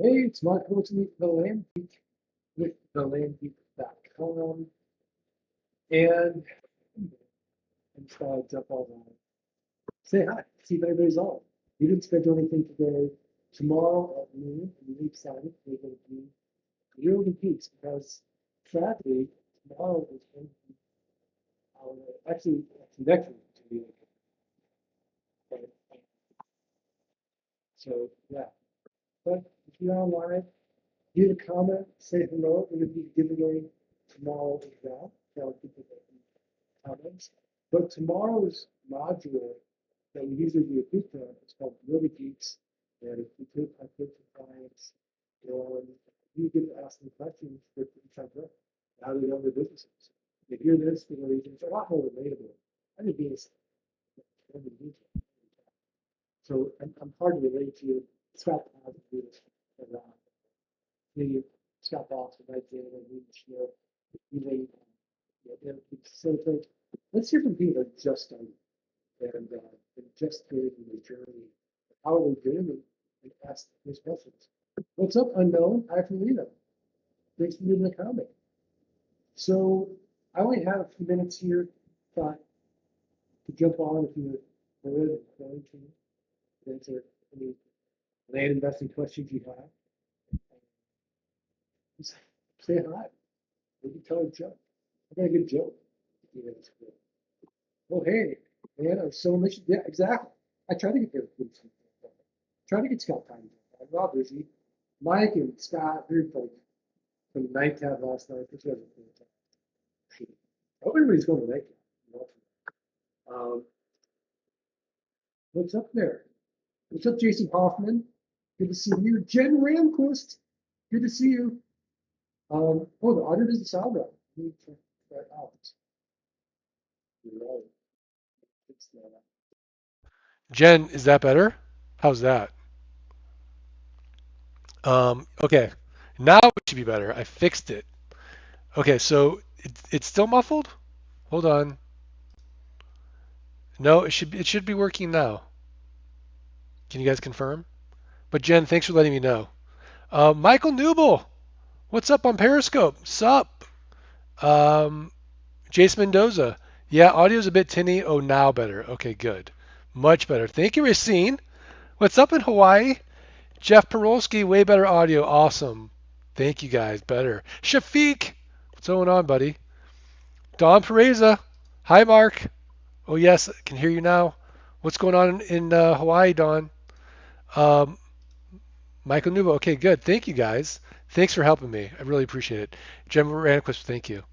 Hey, it's Mark Wilson with the Land Geek with thelandgeek.com. And I'm just gonna jump on say hi, see if anybody's on. We didn't schedule anything today. Tomorrow at noon, I'm really excited. We're going to be really geeks because sadly, tomorrow is going to be our, actually next week to be okay. So yeah. But if you're online, leave a comment, say hello. We're going to be giving away tomorrow as well. Tell people that comments. But tomorrow's module that we usually do a group on is called Really Geeks. And we take our group of clients and you get to ask them questions for each other, how they run their businesses. If you're this, it's a lot more relatable. I think it's so I'm hard to relate to Scott how to do this. And, the Scott Box and I did and we share relate facilitate. Let's hear from people that just started and just created their journey. How are they doing it? And ask those questions. What's up, unknown? Hi from Rita. Thanks for leaving a comment. So I only have a few minutes here. Thought to jump on if you're going to answer any land investing questions you have. Just say hi. Maybe tell a joke. I got a good joke. Yeah, it's good. Oh, hey, man, I'm so much. Yeah, exactly. I try to get there. Try to get Scott time. Rob busy. Mike and Scott, they're like from the night tab last night. This wasn't good time. Hope everybody's going to make it. What's up there? What's up, Jason Hoffman? Good to see you. Jen Ramquist. Good to see you. Oh, the audio doesn't sound right. Let me check that out. You're right. Fix that. Jen, is that better? How's that? Okay. Now it should be better. I fixed it. Okay, so it's still muffled? Hold on. No, it should be working now. Can you guys confirm? But Jen, thanks for letting me know. Michael Newble, what's up on Periscope? Sup? Um, Jace Mendoza. Yeah, audio's a bit tinny. Oh, now better. Okay, good. Much better. Thank you, Racine. What's up in Hawaii? Jeff Perolsky, way better audio. Awesome. Thank you guys. Better. Shafiq, what's going on, buddy? Don Pereza. Hi, Mark. Oh, yes, I can hear you now. What's going on in Hawaii, Don? Um, Michael Nubo. Okay, good. Thank you, guys. Thanks for helping me. I really appreciate it. Jem Ranquist, thank you.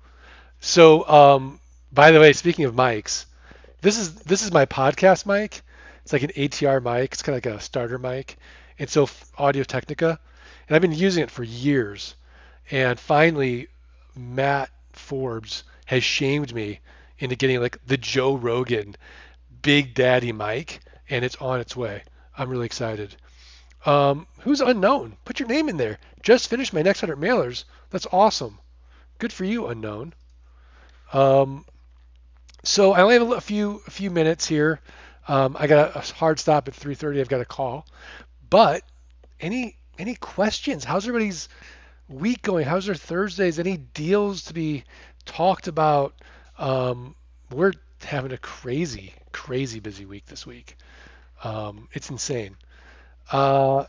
So, by the way, speaking of mics, this is my podcast mic. It's like an ATR mic. It's kind of like a starter mic. And so Audio Technica, and I've been using it for years. And finally, Matt Forbes has shamed me into getting like the Joe Rogan Big Daddy mic, and it's on its way. I'm really excited. Who's unknown? Put your name in there. Just finished my next 100 mailers. That's awesome. Good for you, unknown. Um, so I only have a few minutes here. I got a hard stop at 3:30. I've got a call. But any questions? How's everybody's week going? How's their Thursdays? Any deals to be talked about? We're having a crazy busy week this week. It's insane. Uh,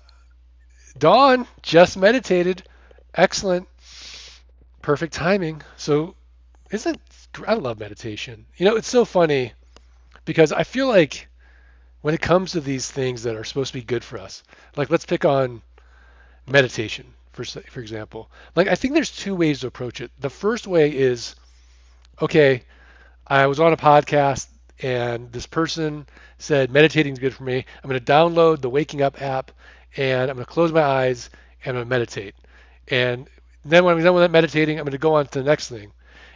Dawn just meditated. Excellent. Perfect timing. So isn't I love meditation. It's so funny because I feel like when it comes to these things that are supposed to be good for us, like let's pick on meditation for example. Like I think there's two ways to approach it. The first way is okay, I was on a podcast and this person said meditating is good for me. I'm going to download the Waking Up app and I'm going to close my eyes and I'm going to meditate. And then when I'm done with that meditating, I'm going to go on to the next thing.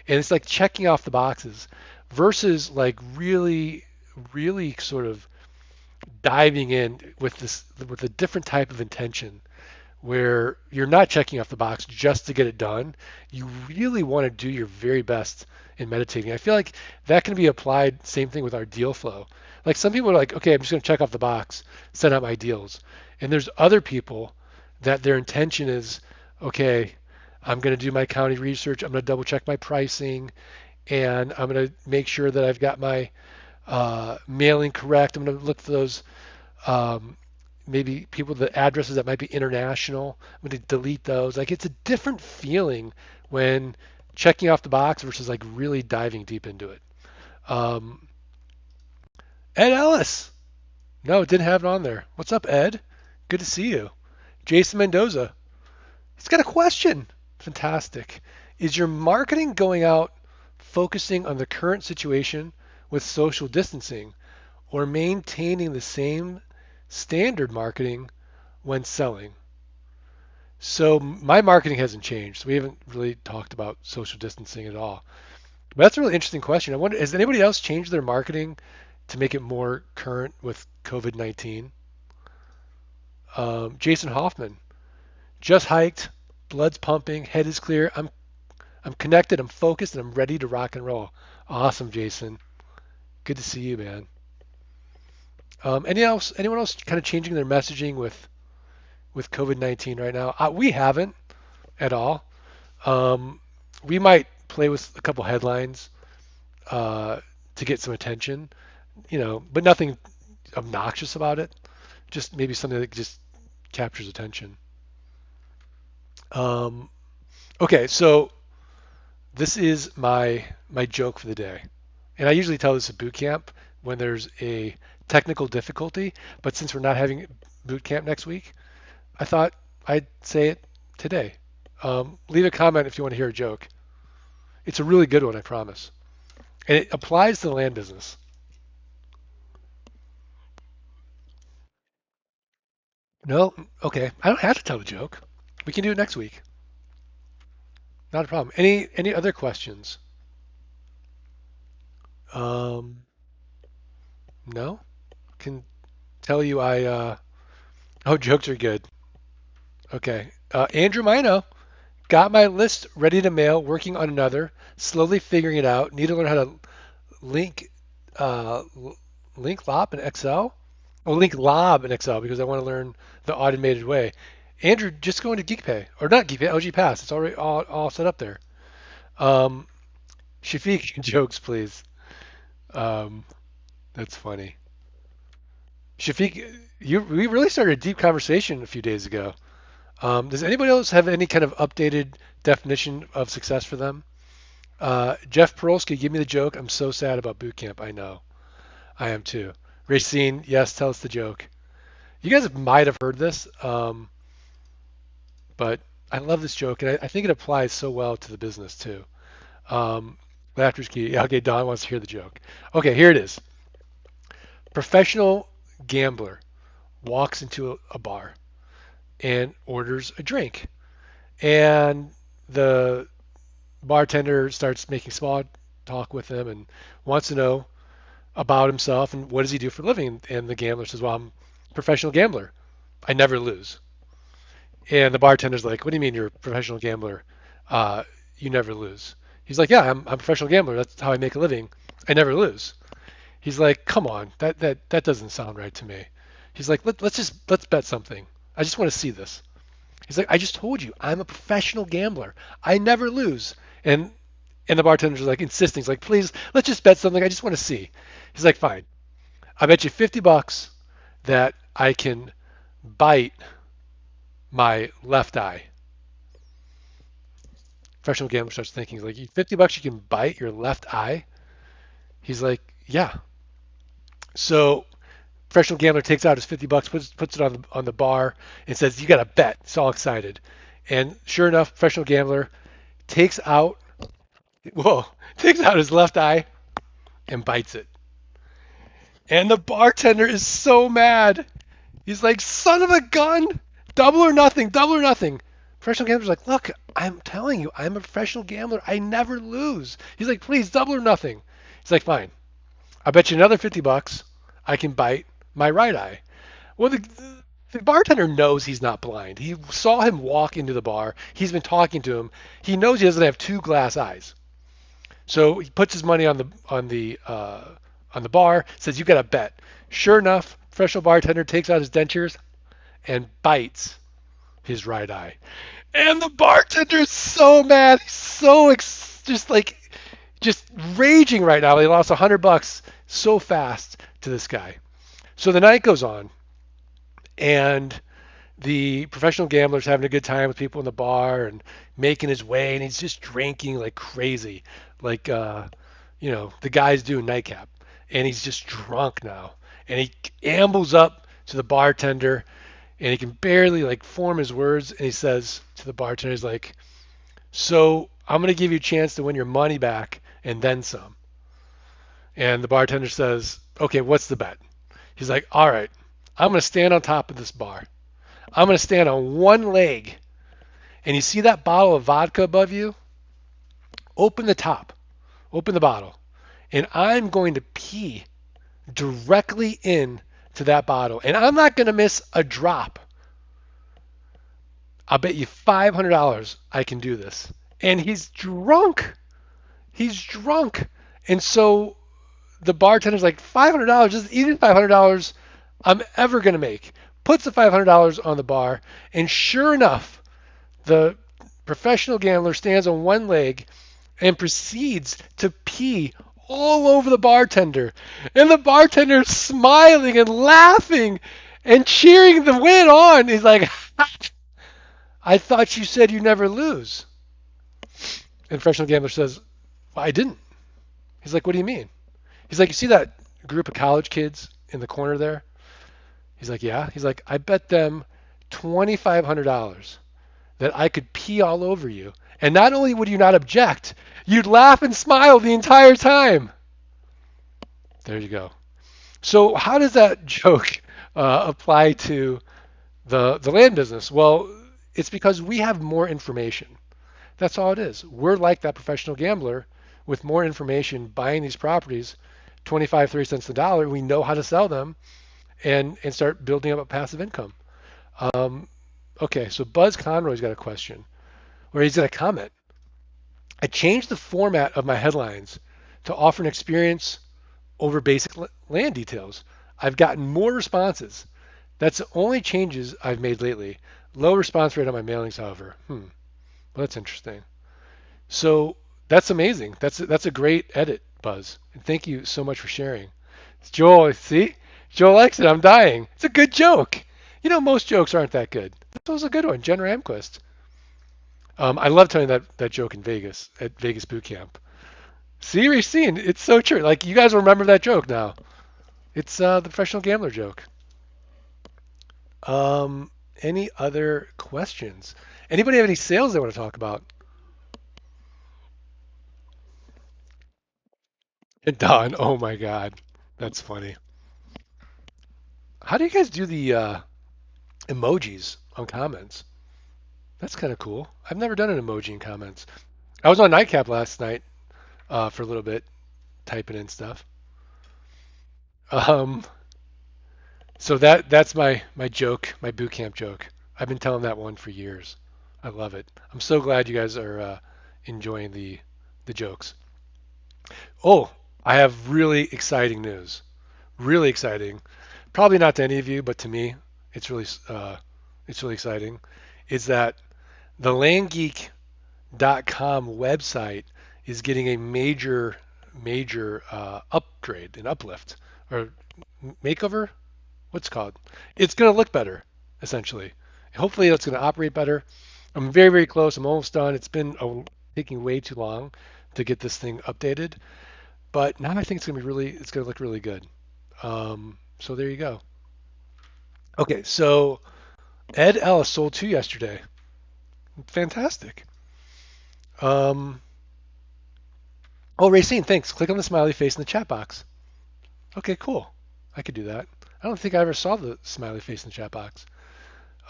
And it's like checking off the boxes versus like really sort of diving in with a different type of intention where you're not checking off the box just to get it done. You really want to do your very best in meditating. I feel like that can be applied, same thing with our deal flow. Like some people are like, okay, I'm just going to check off the box, send out my deals. And there's other people that their intention is, okay, I'm going to do my county research, I'm going to double check my pricing, and I'm going to make sure that I've got my mailing correct. I'm going to look for those um, maybe people, the addresses that might be international. I'm going to delete those. Like it's a different feeling when checking off the box versus like really diving deep into it. Um, Ed Ellis. No, it didn't have it on there. What's up, Ed? Good to see you. Jason Mendoza. He's got a question. Fantastic. Is your marketing going out focusing on the current situation with social distancing or maintaining the same standard marketing when selling? So my marketing hasn't changed. We haven't really talked about social distancing at all. But that's a really interesting question. I wonder, has anybody else changed their marketing to make it more current with COVID-19? Jason Hoffman, just hiked, blood's pumping, head is clear. I'm connected, I'm focused, and I'm ready to rock and roll. Awesome, Jason. Good to see you, man. Anyone else kind of changing their messaging with COVID-19 right now? We haven't at all. Um, we might play with a couple headlines to get some attention, but nothing obnoxious about it. Just maybe something that just captures attention. Um, okay, so this is my joke for the day, and I usually tell this at boot camp when there's a technical difficulty. But since we're not having boot camp next week, I thought I'd say it today. Leave a comment if you want to hear a joke. It's a really good one, I promise, and it applies to the land business. No, okay, I don't have to tell the joke. We can do it next week. Not a problem. Any other questions? Um, no. Can tell you oh, jokes are good. Okay. Andrew Mino, got my list ready to mail, working on another, slowly figuring it out. Need to learn how to link uh, link lob in Excel. Oh, link lob in Excel because I want to learn the automated way. Andrew, just go into GeekPay or not GeekPay, LG Pass. It's already all set up there. Um, Shafiq, jokes, please. Um, that's funny. Shafiq, we really started a deep conversation a few days ago. Does anybody else have any kind of updated definition of success for them? Jeff Perolsky, give me the joke. I'm so sad about boot camp. I know. I am too. Racine, yes, tell us the joke. You guys might have heard this, but I love this joke, and I think it applies so well to the business too. Laughter's key. Yeah, okay, Don wants to hear the joke. Okay, here it is. Professional gambler walks into a bar and orders a drink. And the bartender starts making small talk with him and wants to know about himself and what does he do for a living. And the gambler says, well, I'm a professional gambler. I never lose. And the bartender's like, what do you mean you're a professional gambler? You never lose. He's like, yeah, I'm a professional gambler. That's how I make a living. I never lose. He's like, come on, that doesn't sound right to me. He's like, let's bet something. I just want to see this. He's like, I just told you, I'm a professional gambler. I never lose. And the bartender's like insisting. He's like, please, let's just bet something. I just want to see. He's like, fine. I bet you $50 that I can bite my left eye. Professional gambler starts thinking, he's like, $50 you can bite your left eye? He's like, yeah. So professional gambler takes out his $50, puts it on the bar, and says, "You got to bet." He's all excited, and sure enough, professional gambler takes out, whoa, takes out his left eye and bites it. And the bartender is so mad. He's like, "Son of a gun! Double or nothing! Double or nothing!" Professional gambler's like, "Look, I'm telling you, I'm a professional gambler. I never lose." He's like, "Please, double or nothing." He's like, "Fine. I bet you another $50 I can bite my right eye." Well, the bartender knows he's not blind. He saw him walk into the bar. He's been talking to him. He knows he doesn't have two glass eyes. So he puts his money on the bar. Says, "You got to bet." Sure enough, professional bartender takes out his dentures and bites his right eye. And the bartender's so mad. He's just raging right now. He lost $100 so fast to this guy. So the night goes on, and the professional gambler's having a good time with people in the bar and making his way, and he's just drinking like crazy, like the guys do in nightcap, and he's just drunk now, and he ambles up to the bartender, and he can barely like form his words, and he says to the bartender, he's like, "So I'm gonna give you a chance to win your money back and then some." And the bartender says, "Okay, what's the bet?" He's like, "All right, I'm gonna stand on top of this bar. I'm going to stand on one leg, and you see that bottle of vodka above you? Open the top, open the bottle, and I'm going to pee directly in to that bottle, and I'm not going to miss a drop. I'll bet you $500 I can do this." And he's drunk. He's drunk. And so the bartender's like, $500, just easy $500 I'm ever going to make. Puts the $500 on the bar, and sure enough, the professional gambler stands on one leg and proceeds to pee all over the bartender. And the bartender's smiling and laughing and cheering the win on. He's like, "I thought you said you never lose." And the professional gambler says, "Well, I didn't." He's like, "What do you mean?" He's like, "You see that group of college kids in the corner there?" He's like, "Yeah." He's like, "I bet them $2,500 that I could pee all over you. And not only would you not object, you'd laugh and smile the entire time." There you go. So how does that joke apply to the land business? Well, it's because we have more information. That's all it is. We're like that professional gambler with more information buying these properties, 25, 30 cents a dollar. We know how to sell them and start building up a passive income. Um, okay, so Buzz Conroy's got a question, or he's got a comment. "I changed the format of my headlines to offer an experience over basic land details. I've gotten more responses. That's the only changes I've made lately. Low response rate on my mailings, however." Well, that's interesting. So that's amazing. That's a great edit, Buzz. And thank you so much for sharing. Joel, see? Joel likes it. I'm dying. It's a good joke. Most jokes aren't that good. This was a good one. Jen Ramquist. I love telling that joke in Vegas, at Vegas Boot Camp. See, Racine, it's so true. Like, you guys remember that joke now. It's the professional gambler joke. Any other questions? Anybody have any sales they want to talk about? And Don, oh my God, that's funny. How do you guys do the emojis on comments? That's kind of cool. I've never done an emoji in comments. I was on Nightcap last night for a little bit, typing in stuff. Um, so that's my joke, my boot camp joke. I've been telling that one for years. I love it. I'm so glad you guys are enjoying the jokes. Oh, I have really exciting news. Really exciting. Probably not to any of you, but to me, it's really exciting. Is that the LandGeek.com website is getting a major upgrade, an uplift, or makeover. What's it called? It's going to look better, essentially. Hopefully, it's going to operate better. I'm very, very close. I'm almost done. It's been taking way too long to get this thing updated, but now I think it's going to look really good. So there you go. Okay, so Ed Ellis sold two yesterday. Fantastic. Um, oh, Racine, thanks. Click on the smiley face in the chat box. Okay, cool. I could do that. I don't think I ever saw the smiley face in the chat box.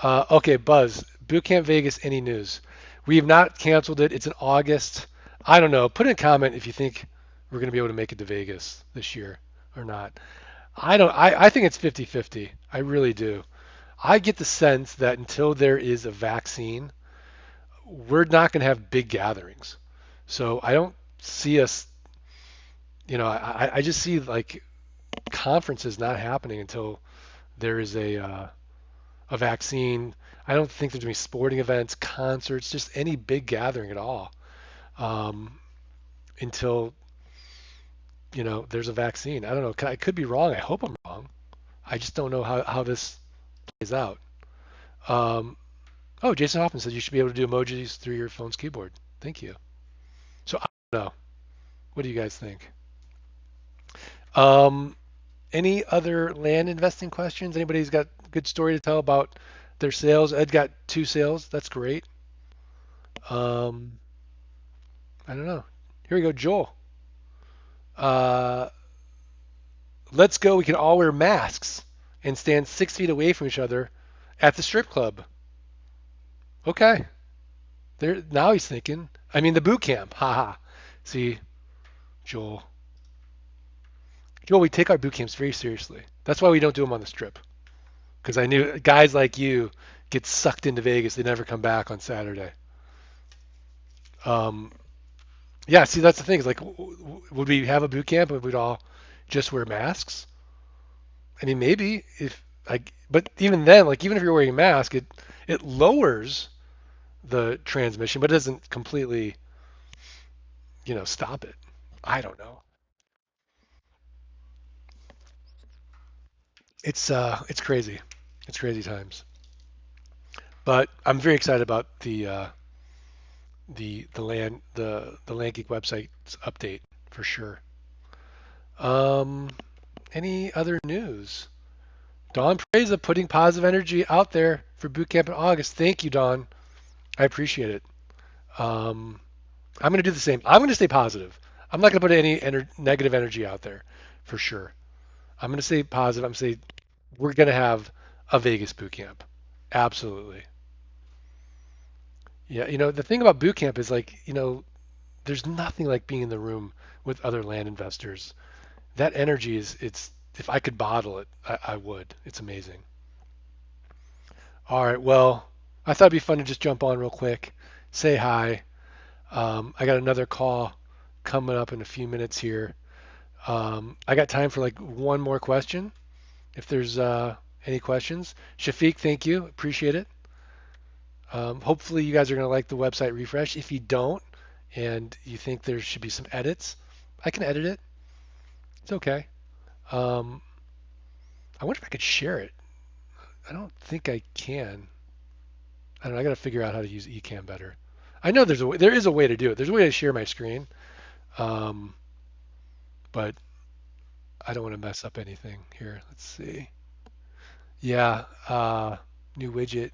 Okay, Buzz, Bootcamp Vegas, any news? We have not canceled it. It's in August. I don't know. Put in a comment if you think we're going to be able to make it to Vegas this year or not. I don't. I think it's 50-50. I really do. I get the sense that until there is a vaccine, we're not going to have big gatherings. So I don't see us. I just see like conferences not happening until there is a a vaccine. I don't think there's going to be sporting events, concerts, just any big gathering at all um, until there's a vaccine. I don't know. I could be wrong. I hope I'm wrong. I just don't know how this plays out. Um, oh, Jason Hoffman said you should be able to do emojis through your phone's keyboard. Thank you. So I don't know. What do you guys think? Um, any other land investing questions? Anybody's got a good story to tell about their sales? Ed got 2 sales. That's great. Um, I don't know. Here we go, Joel. Uh, let's go. We can all wear masks and stand 6 feet away from each other at the strip club. Okay. There now he's thinking. I mean the boot camp. Haha. See, Joel. Joel, we take our boot camps very seriously. That's why we don't do them on the strip. Because I knew guys like you get sucked into Vegas. They never come back on Saturday. Um, yeah, see, that's the thing. Is like, would we have a boot camp if we'd all just wear masks? I mean, maybe if like, but even then, like, even if you're wearing a mask, it lowers the transmission, but it doesn't completely, stop it. I don't know. It's crazy. It's crazy times. But I'm very excited about the Land Geek website's update for sure. Um, any other news? Dawn Preza putting positive energy out there for boot camp in August. Thank you, Dawn. I appreciate it. Um, I'm going to do the same. I'm going to stay positive. I'm not going to put any negative energy out there for sure. I'm going to stay positive. I'm going to say we're going to have a Vegas boot camp. Absolutely. Yeah, the thing about boot camp is like, there's nothing like being in the room with other land investors. That energy it's if I could bottle it, I would. It's amazing. All right, well, I thought it'd be fun to just jump on real quick, say hi. I got another call coming up in a few minutes here. I got time for like one more question. If there's any questions, Shafiq, thank you, appreciate it. Hopefully you guys are going to like the website refresh. If you don't, and you think there should be some edits, I can edit it. It's okay. Um, I wonder if I could share it. I don't think I can. I don't know. I got to figure out how to use Ecamm better. I know there is a way to do it. There's a way to share my screen, um, but I don't want to mess up anything here. Let's see. Yeah, new widget,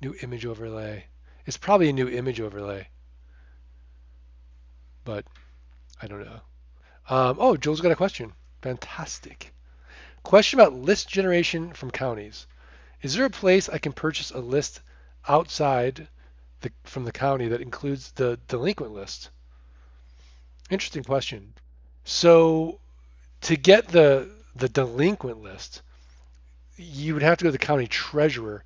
new image overlay. It's probably a new image overlay, but I don't know. Oh, Joel's got a question. Fantastic. Question about list generation from counties. Is there a place I can purchase a list outside from the county that includes the delinquent list? Interesting question. So to get the delinquent list, you would have to go to the county treasurer.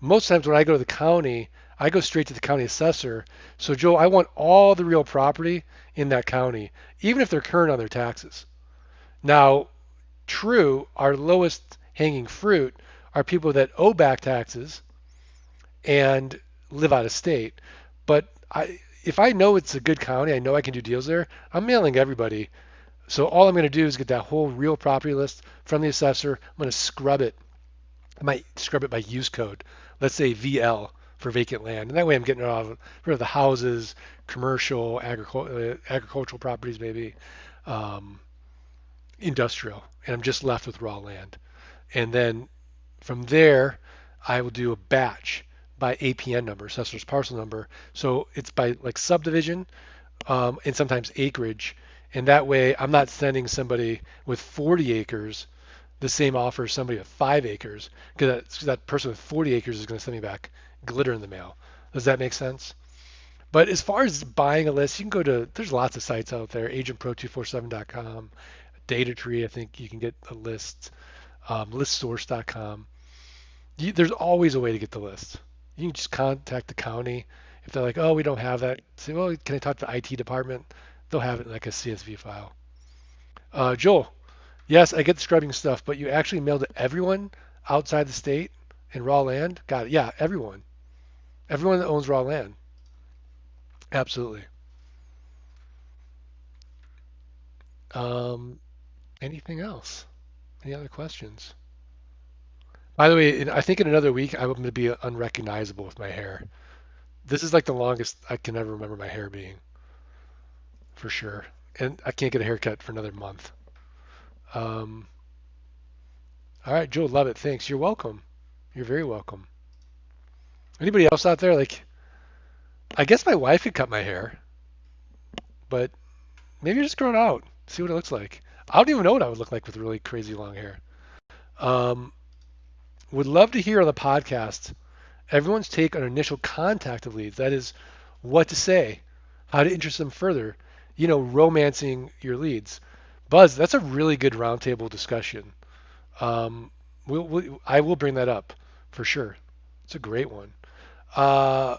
Most times when I go to the county, I go straight to the county assessor. So Joe, I want all the real property in that county, even if they're current on their taxes. Now, true, our lowest hanging fruit are people that owe back taxes and live out of state. But if I know it's a good county, I know I can do deals there, I'm mailing everybody. So all I'm going to do is get that whole real property list from the assessor. I'm going to scrub it. I might scrub it by use code. Let's say VL for vacant land. And that way I'm getting rid of the houses, commercial, agricultural properties maybe, um, industrial. And I'm just left with raw land. And then from there, I will do a batch by APN number, assessor's parcel number. So it's by like subdivision and sometimes acreage. And that way I'm not sending somebody with 40 acres the same offer as somebody with 5 acres, because that person with 40 acres is going to send me back glitter in the mail. Does that make sense? But as far as buying a list, you can there's lots of sites out there, agentpro247.com, DataTree, I think you can get a list, listsource.com. There's always a way to get the list. You can just contact the county. If they're like, oh, we don't have that, say, well, can I talk to the IT department? They'll have it in like a CSV file. Joel, yes, I get the scrubbing stuff, but you actually mail to everyone outside the state And raw land? Got it. Yeah, everyone. Everyone that owns raw land. Absolutely. Um, anything else? Any other questions? By the way, I think in another week I'm going to be unrecognizable with my hair. This is like the longest I can ever remember my hair being, for sure. And I can't get a haircut for another month. Um, all right, Joe, love it. Thanks. You're welcome. You're very welcome. Anybody else out there? Like, I guess my wife could cut my hair, but maybe just grow it out, see what it looks like. I don't even know what I would look like with really crazy long hair. Um, would love to hear on the podcast everyone's take on initial contact of leads. That is, what to say, how to interest them further, romancing your leads. Buzz, that's a really good roundtable discussion. Um, I will bring that up for sure. It's a great one. Uh,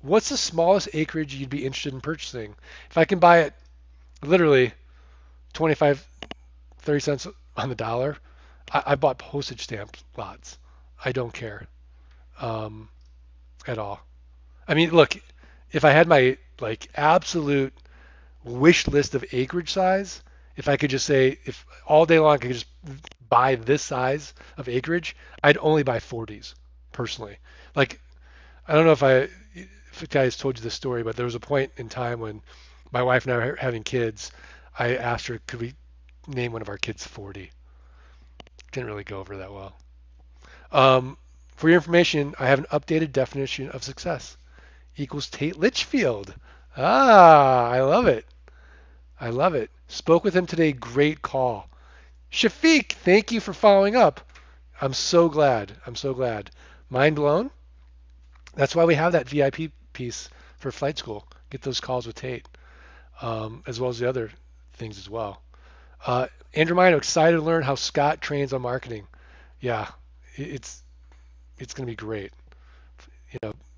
what's the smallest acreage you'd be interested in purchasing? If I can buy it literally 25, 30 cents on the dollar, I bought postage stamp lots. I don't care um, at all. I mean, look, if I had my like absolute wish list of acreage size, if I could just say, if all day long I could just buy this size of acreage, I'd only buy 40s personally. Like, I don't know if the guys told you this story, but there was a point in time when my wife and I were having kids. I asked her, could we name one of our kids 40? Didn't really go over that well. For your information, I have an updated definition of success. Equals Tate Litchfield. Ah, I love it. I love it. Spoke with him today. Great call. Shafiq, thank you for following up. I'm so glad. I'm so glad. Mind blown? That's why we have that VIP piece for flight school. Get those calls with Tate, as well as the other things as well. Andrew Mino, excited to learn how Scott trains on marketing. Yeah, it's going to be great.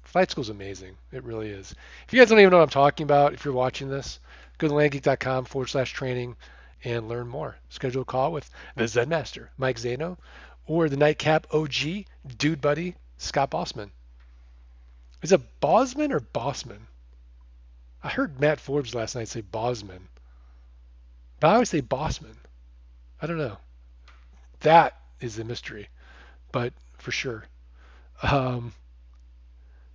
Flight school is amazing. It really is. If you guys don't even know what I'm talking about, if you're watching this, go to landgeek.com/training and learn more. Schedule a call with the Zen Master, Mike Zano, or the Nightcap OG, Dude Buddy, Scott Bossman. Is it Bosman or Bossman? I heard Matt Forbes last night say Bosman, but I always say Bossman. I don't know. That is the mystery, but for sure. Um,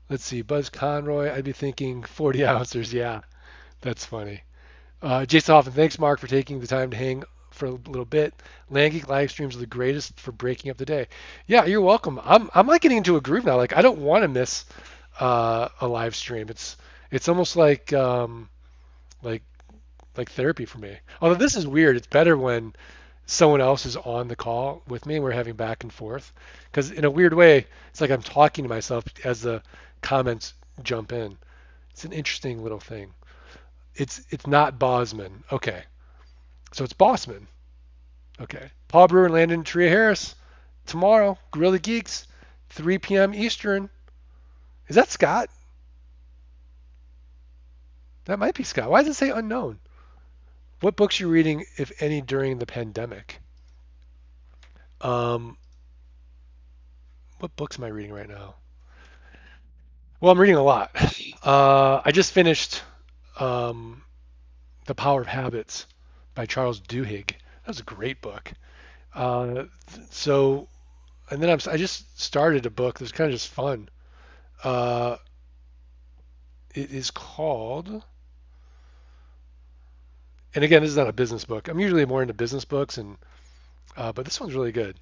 let's see. Buzz Conroy, I'd be thinking 40 ounces. Yeah, that's funny. Jason Hoffman, thanks, Mark, for taking the time to hang for a little bit. Landgeek live streams are the greatest for breaking up the day. Yeah, you're welcome. I'm like getting into a groove now. Like I don't want to miss a live stream. It's almost like like therapy for me. Although this is weird. It's better when someone else is on the call with me and we're having back and forth. Because in a weird way, it's like I'm talking to myself as the comments jump in. It's an interesting little thing. It's not Bosman. Okay. So it's Bossman. Okay. Paul Brewer and Landon Tria Harris. Tomorrow, Gorilla Geeks, 3 p.m. Eastern. Is that Scott? That might be Scott. Why does it say unknown? What books are you reading, if any, during the pandemic? Um, what books am I reading right now? Well, I'm reading a lot. I just finished um, The Power of Habits by Charles Duhigg. That was a great book. Uh, so, and then I just started a book that's kind of just fun. Uh, it is called, and again, this is not a business book. I'm usually more into business books, but this one's really good.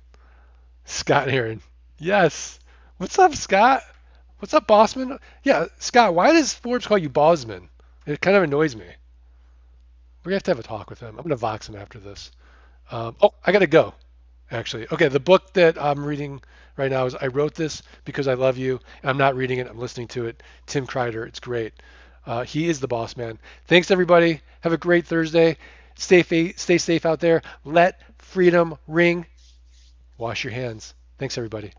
Scott Aaron. Yes. What's up, Scott? What's up, Bossman? Yeah, Scott, why does Forbes call you Bosman? It kind of annoys me. We have to have a talk with him. I'm going to Vox him after this. Oh, I got to go, actually. Okay, the book that I'm reading right now is I Wrote This Because I Love You. I'm not reading it. I'm listening to it. Tim Kreider. It's great. He is the boss man. Thanks, everybody. Have a great Thursday. Stay safe out there. Let freedom ring. Wash your hands. Thanks, everybody.